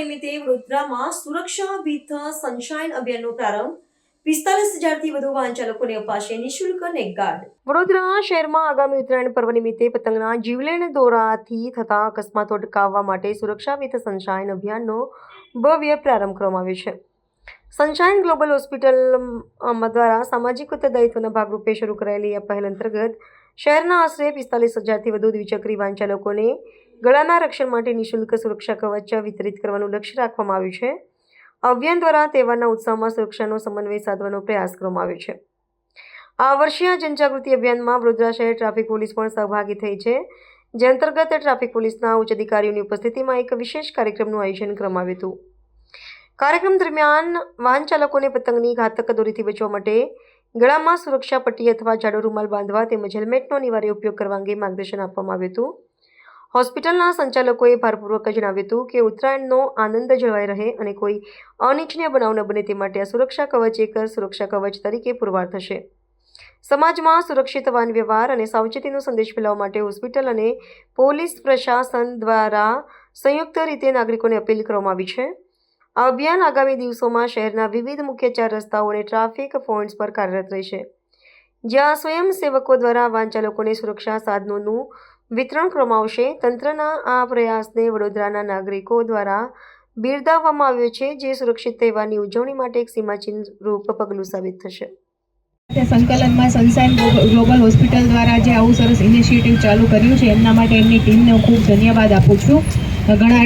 નિમિત્તે વડોદરામાં સુરક્ષા વિથ સનશાઇન અભિયાનનો પ્રારંભ 45,000થી વધુ વાહન ચાલકોને અપાશે નિઃશુલ્ક નેક ગાર્ડ। વડોદરા શહેરમાં આગામી ઉત્તરાયણ પર્વ નિમિત્તે પતંગના જીવલેણ દોરાથી થતા અકસ્માતો અટકાવવા માટે સુરક્ષા વિથ સનશાઇન અભિયાનનો ભવ્ય પ્રારંભ કરવામાં આવ્યો છે। સનશાઇન ગ્લોબલ હોસ્પિટલ દ્વારા સામાજિક ઉત્તરદાયિત્વના ભાગરૂપે શરૂ કરાયેલી આ પહેલ અંતર્ગત શહેરના આશરે 45,000થી વધુ દ્વિચક્રી વાહન ચાલકોને ગળાના રક્ષણ માટે નિઃશુલ્ક સુરક્ષા કવચ વિતરિત કરવાનું લક્ષ્ય રાખવામાં આવ્યું છે। અભિયાન દ્વારા તહેવારના ઉત્સવમાં સુરક્ષાનો સમન્વય સાધવાનો પ્રયાસ કરવામાં આવ્યો છે। આ વર્ષે આ જનજાગૃતિ અભિયાનમાં વડોદરા શહેર ટ્રાફિક પોલીસ પણ સહભાગી થઈ છે, જે અંતર્ગત ટ્રાફિક પોલીસના ઉચ્ચ અધિકારીઓની ઉપસ્થિતિમાં એક વિશેષ કાર્યક્રમનું આયોજન કરવામાં આવ્યું હતું। કાર્યક્રમ દરમિયાન વાહન ચાલકોને પતંગની ઘાતક દોરીથી બચવા માટે ગળામાં સુરક્ષા પટ્ટી અથવા જાડો રૂમાલ બાંધવા તેમજ હેલ્મેટનો અનિવાર્ય ઉપયોગ કરવા અંગે માર્ગદર્શન આપવામાં આવ્યું હતું। હોસ્પિટલના સંચાલકોએ ભારપૂર્વક જણાવ્યું હતું કે ઉત્તરાયણનો આનંદ જળવાઈ રહે અને કોઈ અનિચ્છનીય બનાવ ન બને તે માટે આ સુરક્ષા કવચ એક સુરક્ષા કવચ તરીકે પુરવાર થશે। સમાજમાં સુરક્ષિત વાહન વ્યવહાર અને સાવચેતીનો સંદેશ ફેલાવવા માટે હોસ્પિટલ અને પોલીસ પ્રશાસન દ્વારા સંયુક્ત રીતે નાગરિકોને અપીલ કરવામાં આવી છે। આ અભિયાન આગામી દિવસોમાં શહેરના વિવિધ મુખ્ય 4 રસ્તાઓ અને ટ્રાફિક પોઈન્ટ્સ પર કાર્યરત રહેશે, જ્યાં સ્વયંસેવકો દ્વારા વાહન ચાલકોને સુરક્ષા સાધનોનું વિતરણ કરવામાં આવશે। તંત્રના આ પ્રયાસને વડોદરાના નાગરિકો દ્વારા બિરદાવવામાં આવ્યો છે, જે સુરક્ષિત તહેવારની ઉજવણી માટે એક સીમાચિહ્ન રૂપ પગલું સાબિત થશે। સંકલનમાં સનશાઇન ગ્લોબલ હોસ્પિટલ દ્વારા જે આવું સરસ ઇનિશિયેટિવ ચાલુ કર્યું છે એમના માટે એમની ટીમને હું ખૂબ ધન્યવાદ આપું છું। ઘણા